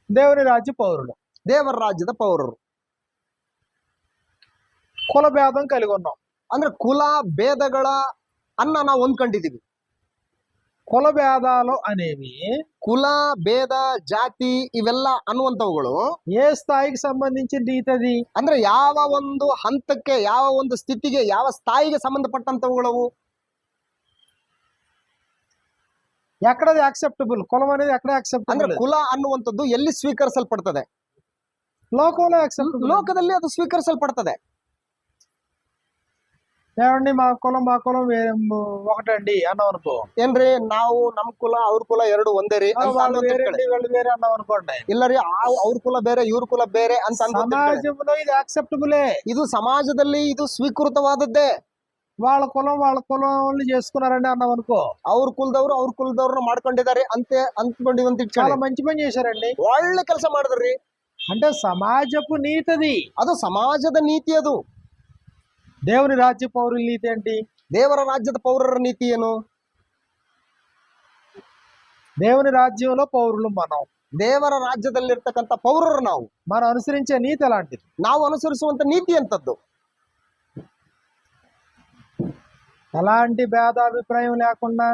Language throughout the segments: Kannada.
దేవుని రాజ్య పౌరులు. ದೇವರ ರಾಜ್ಯದ ಪೌರರು. కుల భేదం కలిగి ఉన్నాం. ಅಂದ್ರೆ ಕುಲ ಭೇದಗಳ ಅನ್ನ ನಾವು ಹೊಂದ್ಕೊಂಡಿದೀವಿ. కుల భేదాలు అనేవి ಕುಲ ಭೇದ ಜಾತಿ ಇವೆಲ್ಲ ಅನ್ನುವಂಥವುಗಳು ఏ స్థాయికి సంబంధించిన ರೀತಿ అది? ಅಂದ್ರೆ ಯಾವ ಒಂದು ಹಂತಕ್ಕೆ, ಯಾವ ಒಂದು ಸ್ಥಿತಿಗೆ, ಯಾವ ಸ್ಥಾಯಿಗೆ ಸಂಬಂಧಪಟ್ಟಂತವುಗಳವು. ఎక్కడది యాక్సెప్టబుల్? కులం అనేది ఎక్కడ ಅಂದ್ರೆ యాక్సెప్టబుల్? ಕುಲ ಅನ್ನುವಂಥದ್ದು ಎಲ್ಲಿ ಸ್ವೀಕರಿಸಲ್ಪಡ್ತದೆ? లోకంలో యాక్సెప్టబుల్. ಲೋಕದಲ್ಲಿ ಅದು ಸ್ವೀಕರಿಸಲ್ಪಡ್ತದೆ. ఏమండి మా కులం ఒకటండి అన్నాం అనుకో, ಏನ್ರಿ ನಾವು ನಮ್ ಕುಲ ಅವ್ರ ಕುಲ ಎರಡು ಒಂದೇ ರೀ ಅಂತ వాళ్ళు ಅನ್ನೋದ್ వేరే ತಿಳ್ಕೊಳ್ಳಿ. వాళ్ళు వేరే అన్నాం అనుకోండి. ಇಲ್ಲ ರೀ ಅವ್ರ ಕುಲ ಬೇರೆ ಇವ್ರ ಕುಲ ಬೇರೆ ಅಂತ ಅನ್ನೋದ್ ತಿಳ್ಕೊಳ್ಳಿ. సమాజంలో ఇది యాక్సెప్టబులే. ಇದು ಸಮಾಜದಲ್ಲಿ ಇದು ಸ್ವೀಕೃತವಾದದ್ದೇ. వాళ్ళ కులం వాళ్ళు చేసుకున్నారండి అన్నాం అనుకో, ಅವ್ರ ಕುಲದವ್ರನ್ನ ಮಾಡ್ಕೊಂಡಿದ್ದಾರೆ ಅಂದ್ಕೊಂಡಿವಿ ಅಂತ చాలా ಇಟ್ಕೊಳ್ಳಿ. మంచి పని చేశారండి. ಒಳ್ಳೆ ಕೆಲಸ ಮಾಡಿದ್ರಿ. అంటే సమాజపు నీతిది. ಅದು ಸಮಾಜದ ನೀತಿ. ಅದು దేవుని రాజ్య పౌరుల నీతి ఏంటి? ದೇವರ ರಾಜ್ಯದ ಪೌರರ ನೀತಿ ಏನು? దేవుని రాజ్యంలో పౌరులు మనం. ದೇವರ ರಾಜ್ಯದಲ್ಲಿರ್ತಕ್ಕಂಥ ಪೌರರು ನಾವು. మనం అనుసరించే నీతి ఎలాంటిది? ನಾವು ಅನುಸರಿಸುವಂತ ನೀತಿ ಅಂತದ್ದು ఎలాంటి భేదాభిప్రాయం లేకుండా,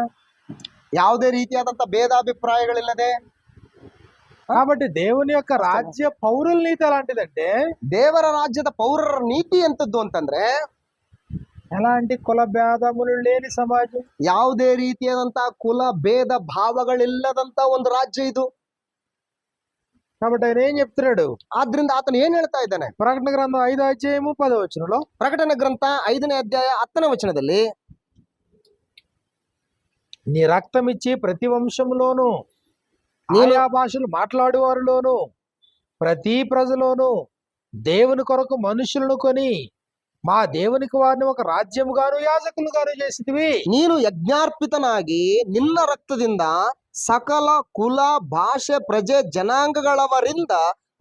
ಯಾವುದೇ ರೀತಿಯಾದಂತ ಭೇದಾಭಿಪ್ರಾಯಗಳಿಲ್ಲದೆ. కాబట్టి దేవుని యొక్క రాజ్య పౌరుల నీతి ఎలాంటిదంటే, ದೇವರ ರಾಜ್ಯದ ಪೌರರ ನೀತಿ ಎಂತದ್ದು ಅಂತಂದ್ರೆ ఎలాంటి కుల భేదములు లేని సమాజం, ಯಾವುದೇ ರೀತಿಯಾದಂತ ಕುಲ ಭೇದ ಭಾವಗಳಿಲ್ಲದಂತ ಒಂದು ರಾಜ್ಯ ಇದು. కాబట్టి ఆయన ఏం చెప్తున్నాడు? ಆದ್ರಿಂದ ಆತನು ಏನ್ ಹೇಳ್ತಾ ಇದ್ದಾನೆ? ప్రకటన గ్రంథం 5వ అధ్యాయము 10వ వచనంలో, ಪ್ರಕಟಣೆ ಗ್ರಂಥ 5ನೇ ಅಧ್ಯಾಯ 10ನೇ ವಚನದಲ್ಲಿ, నీ రక్తం ఇచ్చి ప్రతి వంశంలోను, నేను ఆయా భాషలు మాట్లాడేవారిలోను, ప్రతి ప్రజలోను దేవుని కొరకు మనుషులను కొని మా దేవునికి వారిని ఒక రాజ్యముగాను యాజకులుగాను చేసితివి. ನೀನು ಯಜ್ಞಾರ್ಪಿತನಾಗಿ ನಿನ್ನ ರಕ್ತದಿಂದ ಸಕಲ ಕುಲ ಭಾಷೆ ಪ್ರಜೆ ಜನಾಂಗಗಳವರಿಂದ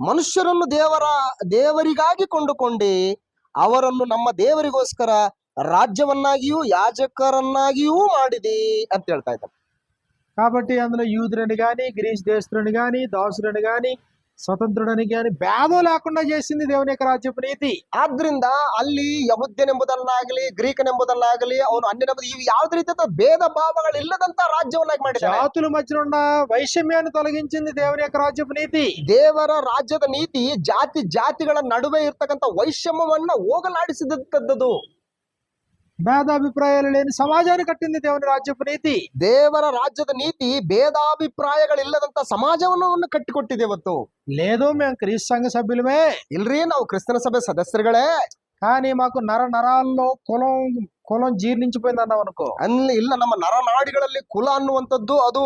ಮನುಷ್ಯರನ್ನು ದೇವರಿಗಾಗಿ ಕೊಂಡುಕೊಂಡಿ ಅವರನ್ನು ನಮ್ಮ ದೇವರಿಗೋಸ್ಕರ ರಾಜ್ಯವನ್ನಾಗಿಯೂ ಯಾಜಕರನ್ನಾಗಿಯೂ ಮಾಡಿದಿ ಅಂತ ಹೇಳ್ತಾ ಇದ್ದಾರೆ. కాబట్టి అందులో యూదులని గాని, గ్రీస్ దేశస్తులని గాని, దాసులని గాని, స్వతంత్రుడని గాని భేదం లేకుండా చేసింది దేవుని యొక్క రాజ్యపు నీతి. ಆದ್ರಿಂದ ಅಲ್ಲಿ ಯಹೂದ್ಯನೆಂಬುದನ್ನಾಗಲಿ, ಗ್ರೀಕನೆಂಬುದನ್ನಾಗಲಿ, ಅವನು ಅನ್ಯನೆಂಬುದು ಇವು ಯಾವುದೇ ರೀತಿಯ ಭೇದ ಭಾವಗಳಿಲ್ಲದಂತ ರಾಜ್ಯವನ್ನಾಗಿ ಮಾಡಿದ್ದಾರೆ. జాతుల మధ్య ఉన్న వైషమ్యాన్ని తొలగించింది దేవుని యొక్క రాజ్యపు నీతి. ದೇವರ ರಾಜ್ಯದ ನೀತಿ ಜಾತಿಗಳ ನಡುವೆ ಇರ್ತಕ್ಕಂಥ ವೈಷಮ್ಯವನ್ನ ಹೋಗಲಾಡಿಸಿದಂಥದ್ದು. భేదాభిప్రాయాలు లేని సమాజాన్ని కట్టింది దేవుని రాజ్యపు నీతి. ದೇವರ ರಾಜ್ಯದ ನೀತಿ ಭೇದಾಭಿಪ್ರಾಯಗಳಿಲ್ಲದಂತ ಸಮಾಜವನ್ನು ಕಟ್ಟಿಕೊಟ್ಟಿದೆ. ಇವತ್ತು లేదు మేము క్రీస్తు సంఘ సభ్యులమే, ಇಲ್ರಿ ನಾವು ಕ್ರಿಸ್ತನ ಸಭೆ ಸದಸ್ಯರುಗಳೇ, కానీ మాకు నరాల్లో కులం జీర్ణించిపోయింది అన్నాం అనుకో, ಇಲ್ಲ ನಮ್ಮ ನರನಾಡಿಗಳಲ್ಲಿ ಕುಲ ಅನ್ನುವಂಥದ್ದು ಅದು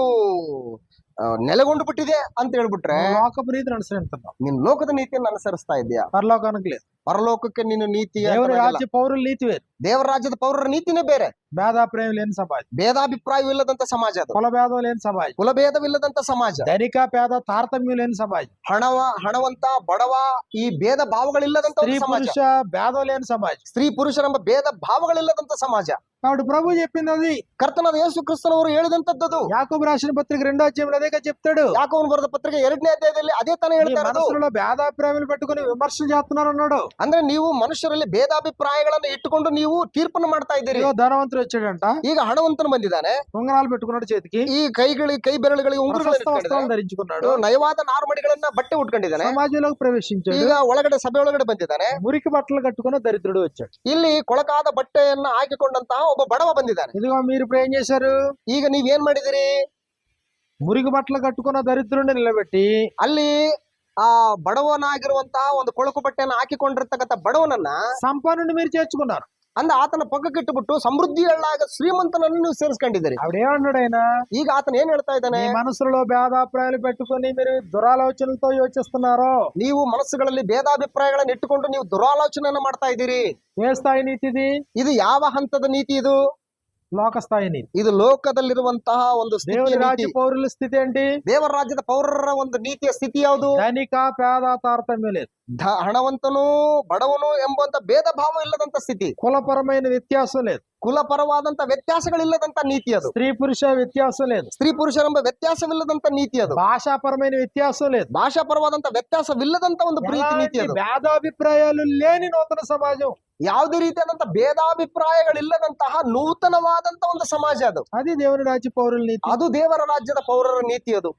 ನೆಲೆಗೊಂಡು ಬಿಟ್ಟಿದೆ ಅಂತ ಹೇಳ್ಬಿಟ್ರೆ లోకపు నీతిని అనుసరిస్తున్నాం. ನೀನ್ ಲೋಕದ ನೀತಿಯನ್ನು ಅನುಸರಿಸ್ತಾ ಇದೆಯಾ? పరలోకానికి లేదు. ಪರಲೋಕಕ್ಕೆ ನೀನು ನೀತಿ. దేవుని రాజ్య పౌరుల నీతి వేరు. ದೇವರ ರಾಜ್ಯದ ಪೌರರ ನೀತಿನೇ ಬೇರೆ. భేదాభిప్రాయం లేని సమాజం, ಭೇದಾಭಿಪ್ರಾಯವಿಲ್ಲದಂತ ಸಮಾಜ ಅದು. కుల భేదం లేని సమాజం, ಕುಲಭೇದವಿಲ್ಲದಂತ ಸಮಾಜ, ధనిక పేద తారతమ్యం లేని సమాజం, ಹಣವಂತ ಬಡವ ಈ ಭೇದ ಭಾವಗಳಿಲ್ಲದಂತ స్త్రీ ಸಮಾಜ, పురుష భేదం లేని సమాజం, ಸ್ತ್ರೀ ಪುರುಷರೆಂಬ ಭೇದ ಭಾವಗಳಿಲ್ಲದಂತ ಸಮಾಜ. కాబట్టి ప్రభు చెప్పింది అది. ಕರ್ತನಾದ ಯೇಸು ಕ್ರಿಸ್ತನವರು ಹೇಳಿದಂತದ್ದು. యాకోబు రాసిన పత్రిక 2వ అధ్యాయంలో అదే చెప్తాడు. ಯಾಕೋಬನು ಬರೆದ ಪತ್ರಿಕೆ 2ನೇ ಅಧ್ಯಾಯದಲ್ಲಿ ಅದೇ ತಾನೇ ಹೇಳ್ತಾ ಇರೋದು. మనసులో భేదాభిప్రాయాలు పెట్టుకుని విమర్శలు చేస్తున్నారు అన్నాడు. ಅಂದ್ರೆ ನೀವು ಮನುಷ್ಯರಲ್ಲಿ ಭೇದಾಭಿಪ್ರಾಯಗಳನ್ನ ಇಟ್ಟುಕೊಂಡು ನೀವು ತೀರ್ಪನ್ನು ಮಾಡ್ತಾ ಇದ್ದೀರಿ. ధనవంతుడు వచ్చాడంట, ಈಗ ಹಣವಂತನು ಬಂದಿದ್ದಾನೆ, ఉంగరాలు పెట్టుకున్నాడు చేతికి, ಈ ಕೈ ಬೆರಳುಗಳಿಗೆ వస్త్రాలు ధరించుకున్నాడు, ನಯವಾದ ನಾರುಮಡಿಗಳನ್ನ ಬಟ್ಟೆ ಉಟ್ಕೊಂಡಿದ್ದಾನೆ, సమాజంలోకి ప్రవేశించాడు. ಈಗ ಒಳಗಡೆ ಸಭೆ ಒಳಗಡೆ ಬಂದಿದ್ದಾನೆ. మురికి బట్టలు కట్టుకున్న దరిద్రుడు వచ్చాడు. ಇಲ್ಲಿ ಕೊಳಕಾದ ಬಟ್ಟೆಯನ್ನ ಹಾಕಿಕೊಂಡಂತಹ ಒಬ್ಬ ಬಡವ ಬಂದಿದ್ದಾನೆ. ఇదిగో మీరు ఇప్పుడు ఏం చేశారు? ಈಗ ನೀವೇನ್ ಮಾಡಿದಿರಿ? మురికి బట్టలు కట్టుకున్న దరిద్రుడిని నిలబెట్టి ಅಲ್ಲಿ ಆ ಬಡವನಾಗಿರುವಂತಹ ಒಂದು ಕೊಳಕು ಬಟ್ಟೆಯನ್ನು ಹಾಕಿಕೊಂಡಿರ್ತಕ್ಕಂಥ ಬಡವನನ್ನ సంపన్నుని మీరు చేర్చుకున్నారు. ಅಂದ ಆತನ ಪಕ್ಕಕ್ಕೆ ಇಟ್ಟುಬಿಟ್ಟು ಸಮೃದ್ಧಿಯಳ್ಳಾಗ ಶ್ರೀಮಂತನನ್ನು ನೀವು ಸೇರಿಸ್ಕೊಂಡಿದ್ದೀರಿ. ఆవిడేమన్నాడు ఆయన? ಈಗ ಆತನ ಏನ್ ಹೇಳ್ತಾ ಇದ್ದಾನೆ? మీ మనసులో భేదాభిప్రాయాలు పెట్టుకుని మీరు దురాలోచనలతో యోచిస్తున్నారు. ನೀವು ಮನಸ್ಸುಗಳಲ್ಲಿ ಭೇದಾಭಿಪ್ರಾಯಗಳನ್ನು ಇಟ್ಟುಕೊಂಡು ನೀವು ದುರಾಲೋಚನೆಯನ್ನು ಮಾಡ್ತಾ ಇದ್ದೀರಿ. ఏ స్థాయి నీతిది? ಇದು ಯಾವ ಹಂತದ ನೀತಿ? ಇದು లోకస్థాయి నీతి. ಇದು ಲೋಕದಲ್ಲಿರುವಂತಹ ಒಂದು దేవుని ಸ್ಥಿತಿಯ రాజ్య ನೀತಿ. పౌరుల స్థితి ఏంటి? ದೇವರ ರಾಜ್ಯದ ಪೌರರ ಒಂದು ನೀತಿಯ ಸ್ಥಿತಿ ಯಾವುದು? ధనిక పేద తారతమ్యం లేదు. ಹಣವಂತನು ಬಡವನು ಎಂಬಂತ ಭೇದ ಭಾವ ಇಲ್ಲದಂತ ಸ್ಥಿತಿ, కులపరమైన వ్యత్యాసం లేదు. ಕುಲಪರವಾದಂತ ವ್ಯತ್ಯಾಸಗಳಿಲ್ಲದಂತ ನೀತಿ ಅದು. స్త్రీ పురుష వ్యత్యాసం లేదు. ಸ್ತ್ರೀ ಪುರುಷರೆಂಬ ವ್ಯತ್ಯಾಸವಿಲ್ಲದಂತ ನೀತಿ ಅದು. భాషాపరమైన వ్యత్యాసం లేదు. ಭಾಷಾಪರವಾದಂತ ವ್ಯತ್ಯಾಸವಿಲ್ಲದಂತ ಒಂದು ಪ್ರೀತಿ ನೀತಿ ఎలాంటి ಅದು. భేదాభిప్రాయాలు లేని నూతన సమాజం. ಯಾವುದೇ ರೀತಿಯಾದಂತ ಭೇದಾಭಿಪ್ರಾಯಗಳಿಲ್ಲದಂತಹ ನೂತನವಾದಂತ ಒಂದು ಸಮಾಜ ಅದು. అది దేవుని రాజ్య పౌరుల నీతి. ಅದು ದೇವರ ರಾಜ್ಯದ ಪೌರರ ನೀತಿ ಅದು.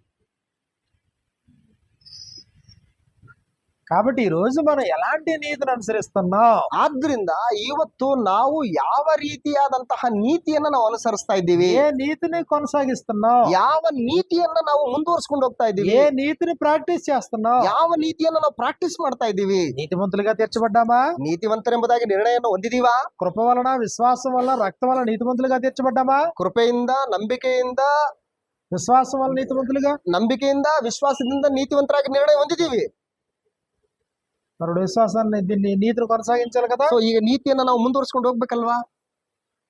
కాబట్టి ఈ రోజు మనం ఎలాంటి నీతిని అనుసరిస్తున్నాం? ಆದ್ರಿಂದ ಇವತ್ತು ನಾವು ಯಾವ ರೀತಿಯಾದಂತಹ ನೀತಿಯನ್ನ ನಾವು ಅನುಸರಿಸ್ತಾ ಇದ್ದೀವಿ? ఏ నీతిని కొనసాగిస్తున్నాం? ಯಾವ ನೀತಿಯನ್ನ ನಾವು ಮುಂದುವರ್ಸ್ಕೊಂಡು ಹೋಗ್ತಾ ಇದ್ದೀವಿ? ఏ నీతిని ప్రాక్టీస్ చేస్తున్నాం? ಯಾವ ನೀತಿಯನ್ನ ನಾವು ಪ್ರಾಕ್ಟೀಸ್ ಮಾಡ್ತಾ ಇದ್ದೀವಿ? నీతిమంతులుగా తీర్చబడ్డామా? ನೀತಿವಂತರೆಂಬುದಾಗಿ ನಿರ್ಣಯವನ್ನು ಹೊಂದಿದೀವಾ? కృప వలన విశ్వాసం వలన రక్తం వలన నీతిమంతులుగా తీర్చబడ్డామా? ಕೃಪೆಯಿಂದ, ನಂಬಿಕೆಯಿಂದ, విశ్వాసం వలన నీతిమంతులుగా, ನಂಬಿಕೆಯಿಂದ, ವಿಶ್ವಾಸದಿಂದ ನೀತಿವಂತರಾಗಿ ನಿರ್ಣಯ ಹೊಂದಿದ್ದೀವಿ. మరొక విశ్వాసాన్ని దీన్ని నీతిని కొనసాగించాలి కదా. ಸೊ ಈಗ ನೀತಿಯನ್ನ ನಾವು ಮುಂದುವರ್ಸ್ಕೊಂಡು ಹೋಗ್ಬೇಕಲ್ವಾ?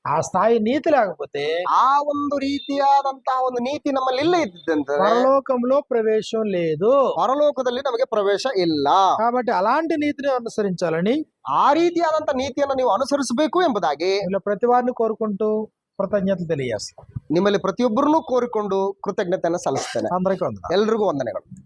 ఆ స్థాయి నీతి లేకపోతే ಆ ಒಂದು ರೀತಿಯಾದಂತಹ ಒಂದು ನೀತಿ ನಮ್ಮಲ್ಲಿ ಇಲ್ಲ ಇದ್ದಂದ್ರೆ పరలోకంలో ప్రవేశం లేదు. ಪರಲೋಕದಲ್ಲಿ ನಮಗೆ ಪ್ರವೇಶ ಇಲ್ಲ. కాబట్టి అలాంటి నీతిని అనుసరించాలని ಆ ರೀತಿಯಾದಂತ ನೀತಿಯನ್ನು ನೀವು ಅನುಸರಿಸಬೇಕು ಎಂಬುದಾಗಿ ఇలా ప్రతి వారిని కోరుకుంటూ కృతజ్ఞతలు తెలియజేస్తాం. ನಿಮ್ಮಲ್ಲಿ ಪ್ರತಿಯೊಬ್ಬರನ್ನು ಕೋರಿಕೊಂಡು ಕೃತಜ್ಞತೆಯನ್ನು ಸಲ್ಲಿಸ್ತೇನೆ. అందరికీ వందనాలు. ಎಲ್ರಿಗೂ ವಂದನೆಗಳು.